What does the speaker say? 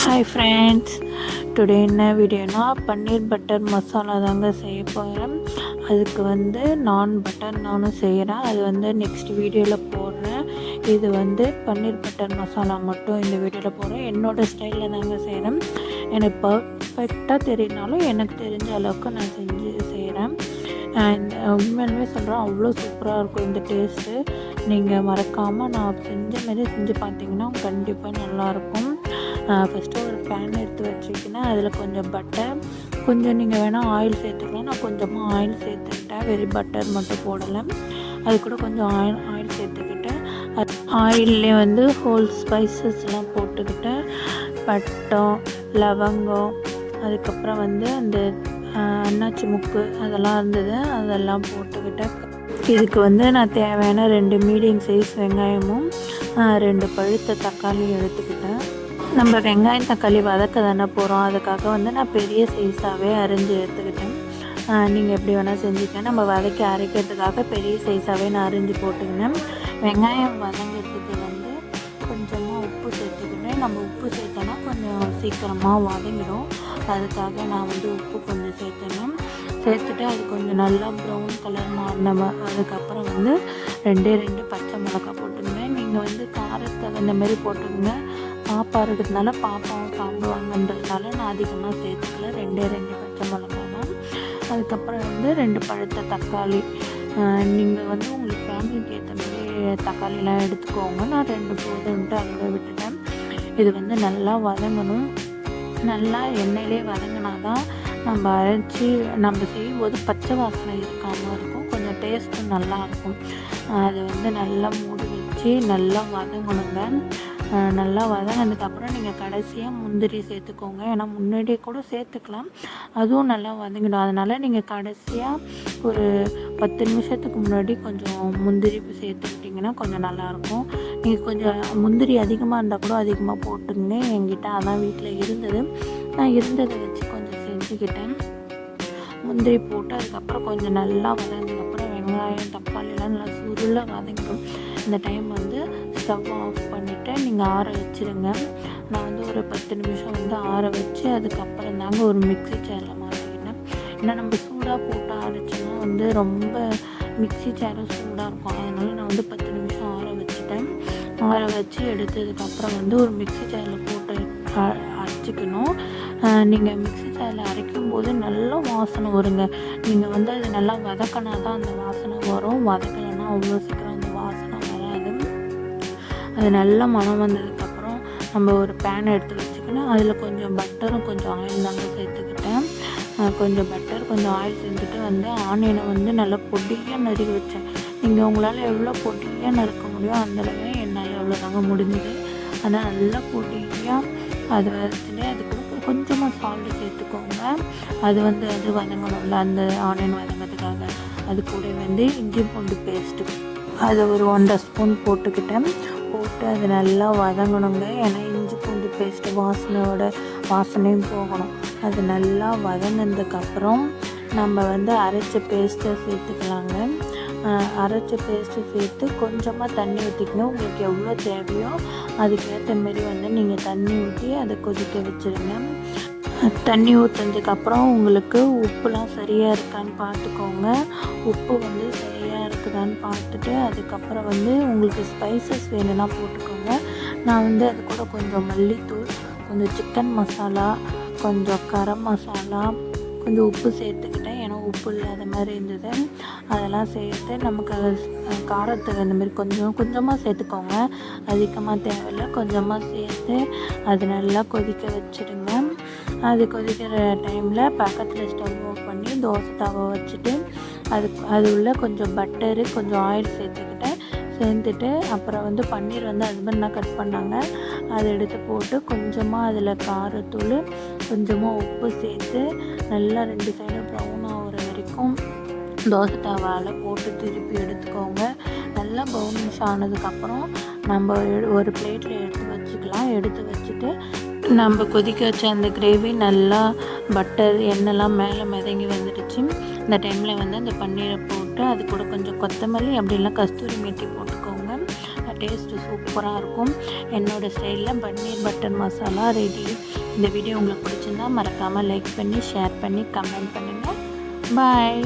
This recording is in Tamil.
ஹாய் ஃப்ரெண்ட்ஸ், டுடே என்ன வீடியோனா பன்னீர் பட்டர் மசாலா தாங்க செய்ய போகிறேன். அதுக்கு நான் பட்டர் நானும் செய்கிறேன். அது நெக்ஸ்ட் வீடியோவில் போடுறேன். இது பன்னீர் பட்டர் மசாலா மட்டும் இந்த வீடியோவில் போடுறேன். என்னோடய ஸ்டைலில் தாங்க செய்கிறேன். எனக்கு பர்ஃபெக்டாக தெரியனாலும் எனக்கு தெரிஞ்ச அளவுக்கு நான் செஞ்சு செய்கிறேன். உண்மையிலுமே சொல்கிறேன், அவ்வளோ சூப்பராக இருக்கும் இந்த டேஸ்ட்டு. நீங்கள் மறக்காமல் நான் செஞ்ச மாரி செஞ்சு பார்த்தீங்கன்னா கண்டிப்பாக நல்லாயிருக்கும். ஃபஸ்ட்டு ஒரு பேன் எடுத்து வச்சுக்கினேன். அதில் கொஞ்சம் பட்டர், கொஞ்சம் நீங்கள் வேணால் ஆயில் சேர்த்துக்கலாம். நான் கொஞ்சமாக ஆயில் சேர்த்துக்கிட்டேன், வெறும் பட்டர் மட்டும் போடலை. அது கூட கொஞ்சம் ஆயில் சேர்த்துக்கிட்டேன். அது ஆயிலே ஹோல் ஸ்பைசஸ்லாம் போட்டுக்கிட்டேன். பட்டம், லவங்கம், அதுக்கப்புறம் அந்த அன்னாச்சி முக்கு அதெல்லாம் இருந்தது, அதெல்லாம் போட்டுக்கிட்டேன். இதுக்கு நான் தேவையான 2 மீடியம் சைஸ் வெங்காயமும் 2 பழுத்த தக்காளி எடுத்துக்கிட்டேன். நம்ம வெங்காயம் தக்காளி வதக்க தானே போகிறோம், அதுக்காக நான் பெரிய சைஸாகவே அரிஞ்சு எடுத்துக்கிட்டேன். நீங்கள் எப்படி வேணால் செஞ்சுக்கேன். நம்ம வதக்கி அரைக்கிறதுக்காக பெரிய சைஸாகவே நான் அரிஞ்சு போட்டுக்கினேன். வெங்காயம் வதங்கிறதுக்கு கொஞ்சமாக உப்பு சேர்த்துக்கிட்டேன். நம்ம உப்பு சேர்த்தோன்னா கொஞ்சம் சீக்கிரமாக வதங்கிடும். அதுக்காக நான் உப்பு கொஞ்சம் சேர்த்துட்டு அது கொஞ்சம் நல்லா ப்ரௌன் கலர் மாறின அதுக்கப்புறம் 2 பச்சை மிளகா போட்டுங்க. நீங்கள் காரத்தை இந்த மாதிரி போட்டுங்க. பாப்பா இருக்கிறதுனால பாப்பாவும் சாப்பிடுவாங்கன்றதுனால நான் அதிகமாக சேர்த்துக்கல. 2 பச்சை மிளகா தான். அதுக்கப்புறம் 2 பழுத்த தக்காளி. நீங்கள் உங்களுக்கு ஃபேமிலிக்கு ஏற்ற மாதிரி தக்காளிலாம் எடுத்துக்கோங்க. நான் 2 போதுன்ட்டு அதோட விட்டுட்டேன். இது நல்லா வதங்கணும். நல்லா எண்ணெயிலே வதங்கினா தான் நம்ம அரைச்சி நம்ம செய்யும்போது பச்சை வாசனை இருக்காமல் இருக்கும். கொஞ்சம் டேஸ்ட்டும் நல்லாயிருக்கும். அது நல்லா மூடி வச்சு நல்லா வதங்கணுங்க. நல்லா வதங்கினதுக்கப்புறம் நீங்கள் கடைசியாக முந்திரி சேர்த்துக்கோங்க. ஏன்னா முன்னாடியே கூட சேர்த்துக்கலாம், அதுவும் நல்லா வதங்கிடும். அதனால் நீங்கள் கடைசியாக ஒரு 10 நிமிஷத்துக்கு முன்னாடி கொஞ்சம் முந்திரி சேர்த்துக்கிட்டிங்கன்னா கொஞ்சம் நல்லாயிருக்கும். நீங்கள் கொஞ்சம் முந்திரி அதிகமாக இருந்தால் கூட அதிகமாக போட்டுங்க. என்கிட்ட அதான் வீட்டில் இருந்தது, நான் இருந்ததை வச்சு கொஞ்சம் செஞ்சுக்கிட்டேன். முந்திரி போட்டு அதுக்கப்புறம் கொஞ்சம் நல்லா வதங்கினதுக்கப்புறம் வெங்காயம் தக்காளியெல்லாம் நல்லா சுருள வதங்கிடும். இந்த டைம் ஸ்டவ் ஆஃப் பண்ணிவிட்டு நீங்கள் ஆற வச்சுருங்க. நான் ஒரு 10 நிமிஷம் ஆற வச்சு அதுக்கப்புறம் தாங்க ஒரு மிக்ஸி சேரில் மாற்றிக்கிட்டேன். ஏன்னா நம்ம சூடாக போட்டு அரைச்சோன்னா ரொம்ப மிக்ஸி சேரும் சூடாக இருக்கும். அதனால் நான் 10 நிமிஷம் ஆற வச்சுட்டேன். ஆற வச்சு எடுத்ததுக்கப்புறம் ஒரு மிக்ஸி சேரில் போட்டு அரைச்சிக்கணும். நீங்கள் மிக்ஸி சேரில் அரைக்கும் போது நல்ல வாசனை வருங்க. நீங்கள் அது நல்லா வதக்கினா தான் அந்த வாசனை வரும். வதக்கலைன்னா அவ்வளோ சீக்கிரம் அந்த வாசனை வராது. அது நல்லா மனம் வந்ததுக்கப்புறம் நம்ம ஒரு பேன் எடுத்து வச்சுக்கணும். அதில் கொஞ்சம் பட்டரும் கொஞ்சம் ஆயில் தாங்க சேர்த்துக்கிட்டேன். கொஞ்சம் பட்டர் கொஞ்சம் ஆயில் சேர்த்துட்டு ஆனியனை நல்லா பொடியாக நறுக்கி வச்சேன். நீங்கள் உங்களால் எவ்வளோ பொடியாக நறுக்க முடியும் அந்தளவு என்னால் எவ்வளோ தாங்க முடிஞ்சுது. ஆனால் நல்லா பொடியாக அது வச்சுட்டு அது கூட கொஞ்சமாக சால்ட்டு சேர்த்துக்கோங்க. அது அது வதங்கணும்ல, அந்த ஆனியன் வதங்கிறதுக்காக. அது கூட இஞ்சி பூண்டு பேஸ்ட்டு அது ஒரு 1.5 ஸ்பூன் போட்டுக்கிட்டேன். போட்டு அது நல்லா வதங்கணுங்க. ஏன்னா இஞ்சி பூண்டு பேஸ்ட்டு வாசனையும் போகணும். அது நல்லா வதங்கினதுக்கப்புறம் நம்ம அரைச்ச பேஸ்ட்டை சேர்த்துக்கலாங்க. அரைச்ச பேஸ்ட்டு சேர்த்து கொஞ்சமாக தண்ணி ஊற்றிக்கணும். உங்களுக்கு எவ்வளோ தேவையோ அதுக்கேற்ற மாரி நீங்கள் தண்ணி ஊற்றி அதை கொதிக்க வச்சுருங்க. தண்ணி ஊற்றுனதுக்கப்புறம் உங்களுக்கு உப்புலாம் சரியாக இருக்கான்னு பார்த்துக்கோங்க. உப்பு சரியாக இருக்குதான்னு பார்த்துட்டு அதுக்கப்புறம் உங்களுக்கு ஸ்பைசஸ் வேணும்னா போட்டுக்கோங்க. நான் அது கூட கொஞ்சம் மல்லித்தூள், கொஞ்சம் சிக்கன் மசாலா, கொஞ்சம் கரம் மசாலா, கொஞ்சம் உப்பு சேர்த்துக்கிட்டேன். ஏன்னா உப்பு இல்லாத மாதிரி இருந்தது. அதெல்லாம் சேர்த்து நமக்கு காரத்துக்கு அந்த மாதிரி கொஞ்சமாக சேர்த்துக்கோங்க. அதிகமாக தேவையில்லை, கொஞ்சமாக சேர்த்து அது நல்லா கொதிக்க வச்சுடுங்க. அது கொதிக்கிற டைமில் பக்கத்தில் ஸ்டவ் ஆஃப் பண்ணி தோசை தவா வச்சுட்டு அது உள்ள கொஞ்சம் பட்டரு கொஞ்சம் ஆயில் சேர்த்துட்டு அப்புறம் பன்னீர் ஹஸ்பண்ட் தான் கட் பண்ணாங்க. அதை எடுத்து போட்டு கொஞ்சமாக அதில் காரத்தூள் கொஞ்சமாக உப்பு சேர்த்து நல்லா 2 சைடும் ப்ரௌன் ஆகிற வரைக்கும் தோசை தவாவில் போட்டு திருப்பி எடுத்துக்கோங்க. நல்லா ப்ரௌனிஷ் ஆனதுக்கப்புறம் நம்ம ஒரு பிளேட்டில் எடுத்து வச்சுக்கலாம். எடுத்து வச்சுட்டு நம்ம கொதிக்க வச்ச அந்த கிரேவி நல்லா பட்டர் எண்ணெய்லாம் மேலே மிதங்கி வந்துடுச்சு. இந்த டைமில் அந்த பன்னீரை போட்டு அது கூட கொஞ்சம் கொத்தமல்லி அப்படிலாம் கஸ்தூரி மேத்தி போட்டுக்கோங்க. டேஸ்ட்டு சூப்பராக இருக்கும். என்னோடய ஸ்டைலில் பன்னீர் பட்டர் மசாலா ரெடி. இந்த வீடியோ உங்களுக்கு பிடிச்சிருந்தா மறக்காமல் லைக் பண்ணி ஷேர் பண்ணி கமெண்ட் பண்ணுங்கள். பாய்.